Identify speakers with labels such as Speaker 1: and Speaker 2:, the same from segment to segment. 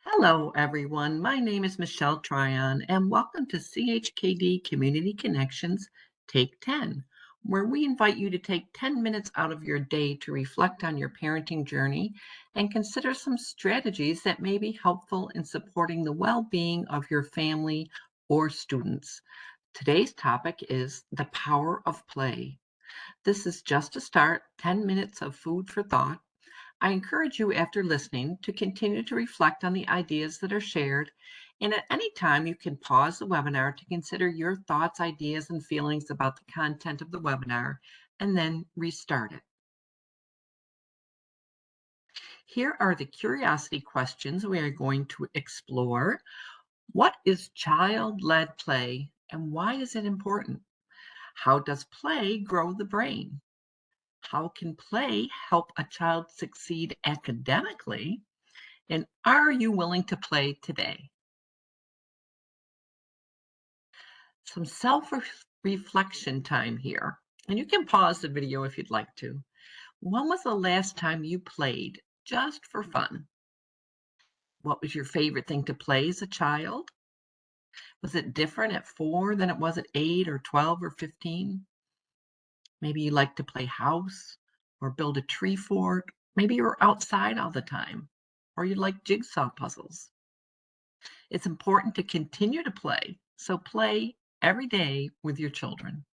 Speaker 1: Hello, everyone. My name is Michele Tryon, and welcome to CHKD Community Connections Take 10, where we invite you to take 10 minutes out of your day to reflect on your parenting journey and consider some strategies that may be helpful in supporting the well being of your family or students. Today's topic is the power of play. This is just a start, 10 minutes of food for thought. I encourage you after listening to continue to reflect on the ideas that are shared, and at any time you can pause the webinar to consider your thoughts, ideas, and feelings about the content of the webinar, and then restart it. Here are the curiosity questions we are going to explore. What is child-led play, and why is it important? How does play grow the brain? How can play help a child succeed academically? And are you willing to play today? Some self-reflection time here. And you can pause the video if you'd like to. When was the last time you played just for fun? What was your favorite thing to play as a child? Was it different at 4 than it was at 8 or 12 or 15? Maybe you like to play house or build a tree fort. Maybe you were outside all the time, or you like jigsaw puzzles. It's important to continue to play, so play every day with your children.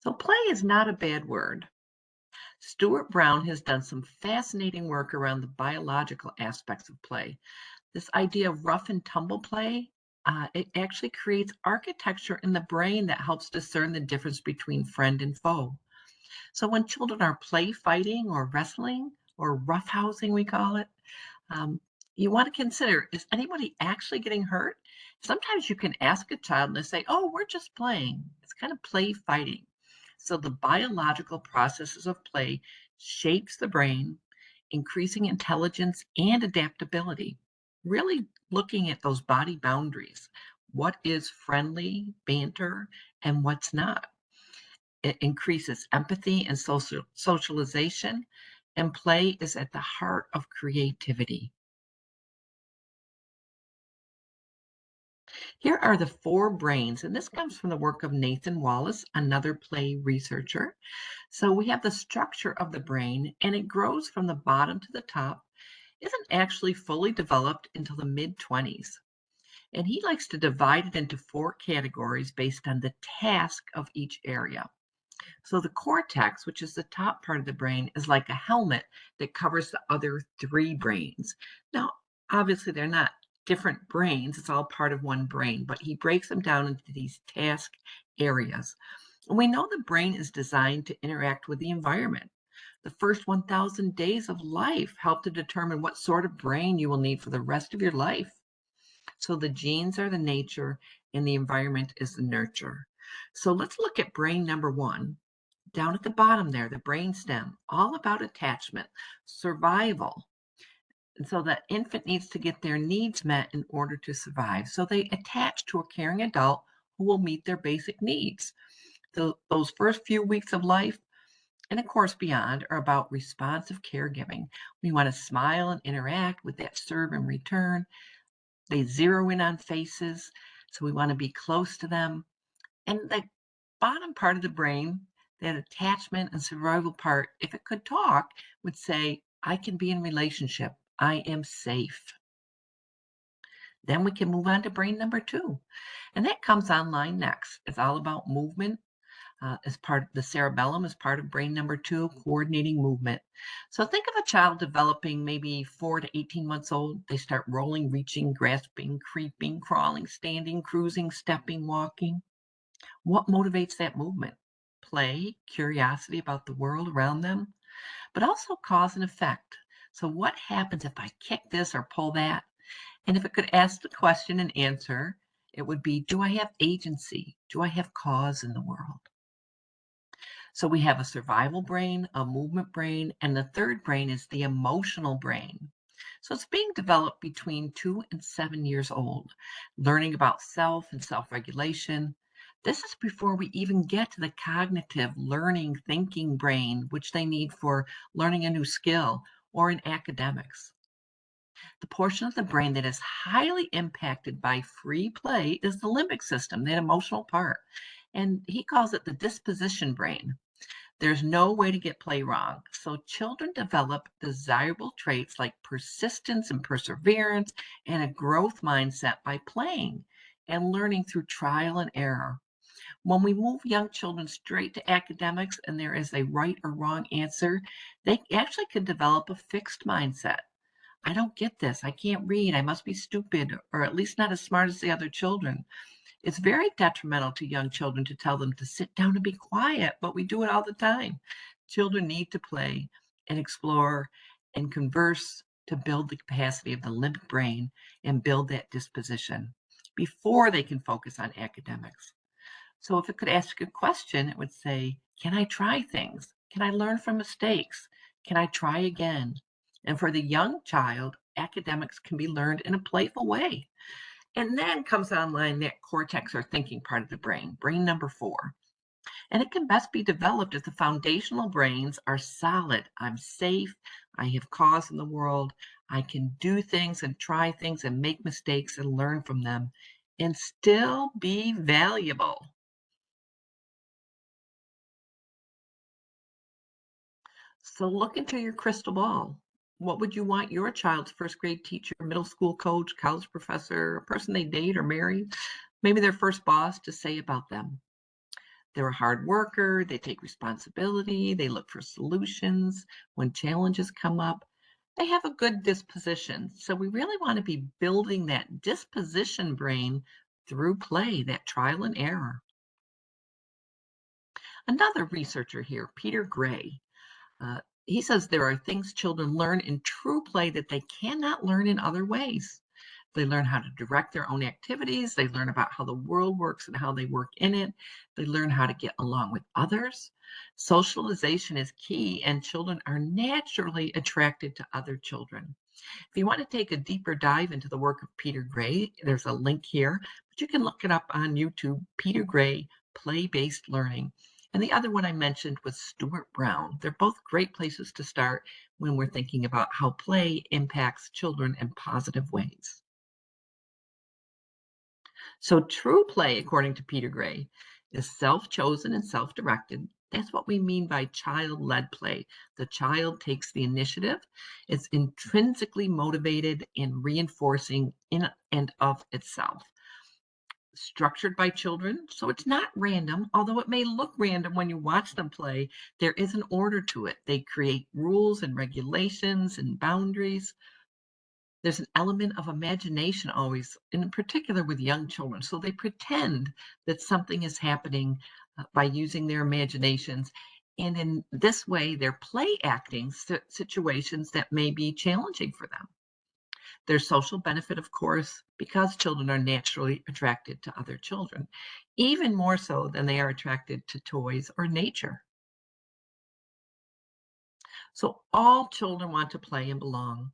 Speaker 1: So play is not a bad word. Stuart Brown has done some fascinating work around the biological aspects of play. This idea of rough and tumble play, it actually creates architecture in the brain that helps discern the difference between friend and foe. So when children are play fighting or wrestling or roughhousing, we call it, um, you want to consider, is anybody actually getting hurt? Sometimes you can ask a child and they say, oh, we're just playing. It's kind of play fighting. So the biological processes of play shapes the brain, increasing intelligence and adaptability, really looking at those body boundaries. What is friendly banter and what's not? It increases empathy and socialization, and play is at the heart of creativity. Here are the four brains, and this comes from the work of Nathan Wallace, another play researcher. So we have the structure of the brain, and it grows from the bottom to the top, isn't actually fully developed until the mid-20s. And he likes to divide it into four categories based on the task of each area. So the cortex, which is the top part of the brain, is like a helmet that covers the other three brains. Now, obviously, they're not different brains, it's all part of one brain, but he breaks them down into these task areas. And we know the brain is designed to interact with the environment. The first 1,000 days of life help to determine what sort of brain you will need for the rest of your life. So the genes are the nature and the environment is the nurture. So let's look at brain number one. Down at the bottom there, the brainstem, all about attachment, survival. And so the infant needs to get their needs met in order to survive. So they attach to a caring adult who will meet their basic needs. Those first few weeks of life, and of course beyond, are about responsive caregiving. We want to smile and interact with that serve and return. They zero in on faces, so we want to be close to them. And the bottom part of the brain, that attachment and survival part, if it could talk, would say, I can be in relationship. I am safe. Then we can move on to brain number two. And that comes online next. It's all about movement. As part of the cerebellum is part of brain number two, coordinating movement. So think of a child developing maybe 4 to 18 months old. They start rolling, reaching, grasping, creeping, crawling, standing, cruising, stepping, walking. What motivates that movement? Play, curiosity about the world around them, but also cause and effect. So what happens if I kick this or pull that? And if it could ask the question and answer, it would be, do I have agency? Do I have cause in the world? So we have a survival brain, a movement brain, and the third brain is the emotional brain. So it's being developed between 2 and 7 years old, learning about self and self-regulation. This is before we even get to the cognitive, learning, thinking brain, which they need for learning a new skill or in academics. The portion of the brain that is highly impacted by free play is the limbic system, that emotional part. And he calls it the disposition brain. There's no way to get play wrong. So children develop desirable traits like persistence and perseverance and a growth mindset by playing and learning through trial and error. When we move young children straight to academics and there is a right or wrong answer, they actually can develop a fixed mindset. I don't get this. I can't read. I must be stupid or at least not as smart as the other children. It's very detrimental to young children to tell them to sit down and be quiet, but we do it all the time. Children need to play and explore and converse to build the capacity of the limbic brain and build that disposition before they can focus on academics. So if it could ask a question, it would say, can I try things? Can I learn from mistakes? Can I try again? And for the young child, academics can be learned in a playful way. And then comes online that cortex or thinking part of the brain, brain number 4. And it can best be developed if the foundational brains are solid. I'm safe. I have cause in the world. I can do things and try things and make mistakes and learn from them and still be valuable. So look into your crystal ball. What would you want your child's first grade teacher, middle school coach, college professor, a person they date or marry, maybe their first boss to say about them? They're a hard worker, they take responsibility, they look for solutions when challenges come up. They have a good disposition. So we really want to be building that disposition brain through play, that trial and error. Another researcher here, Peter Gray, he says there are things children learn in true play that they cannot learn in other ways. They learn how to direct their own activities. They learn about how the world works and how they work in it. They learn how to get along with others. Socialization is key, and children are naturally attracted to other children. If you want to take a deeper dive into the work of Peter Gray, there's a link here, but you can look it up on YouTube, Peter Gray, Play-Based Learning. And the other one I mentioned was Stuart Brown. They're both great places to start when we're thinking about how play impacts children in positive ways. So true play, according to Peter Gray, is self-chosen and self-directed. That's what we mean by child-led play. The child takes the initiative. It's intrinsically motivated and reinforcing in and of itself. Structured by children, so it's not random, although it may look random when you watch them play. There is an order to it. They create rules and regulations and boundaries. There's an element of imagination always, and in particular with young children. So they pretend that something is happening by using their imaginations. And in this way, they're play acting situations that may be challenging for them. There's social benefit, of course, because children are naturally attracted to other children, even more so than they are attracted to toys or nature. So all children want to play and belong.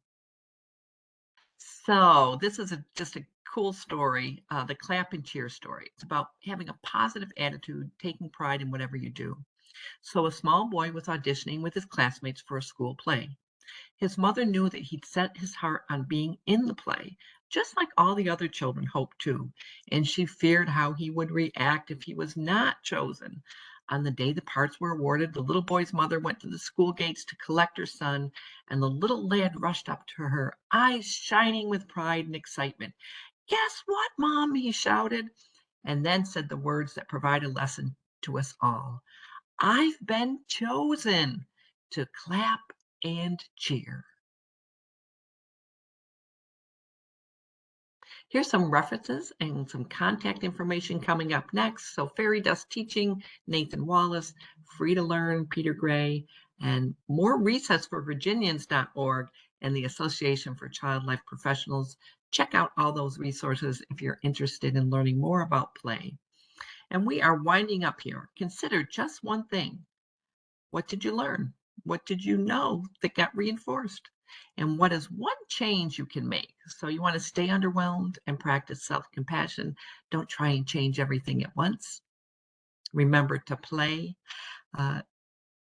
Speaker 1: So this is just a cool story, the clap and cheer story. It's about having a positive attitude, taking pride in whatever you do. So a small boy was auditioning with his classmates for a school play. His mother knew that he'd set his heart on being in the play, just like all the other children hoped to, and she feared how he would react if he was not chosen. On the day the parts were awarded, the little boy's mother went to the school gates to collect her son, and the little lad rushed up to her, eyes shining with pride and excitement. "Guess what, Mom?" he shouted, and then said the words that provide a lesson to us all. "I've been chosen to clap and cheer." Here's some references and some contact information coming up next. So Fairy Dust Teaching, Nathan Wallace, Free to Learn, Peter Gray, and more recess for Virginians.org and the Association for Child Life Professionals. Check out all those resources if you're interested in learning more about play. And we are winding up here. Consider just one thing. What did you learn? What did you know that got reinforced? And what is one change you can make? So you want to stay underwhelmed and practice self-compassion. Don't try and change everything at once. Remember to play. Uh,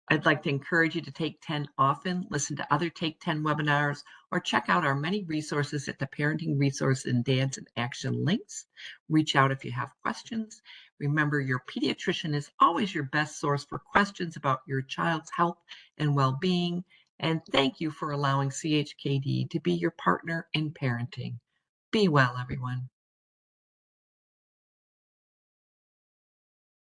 Speaker 1: I'd like to encourage you to take 10 often, listen to other Take 10 webinars, or check out our many resources at the Parenting Resource and Dads in Action links. Reach out if you have questions. Remember, your pediatrician is always your best source for questions about your child's health and well-being. And thank you for allowing CHKD to be your partner in parenting. Be well, everyone.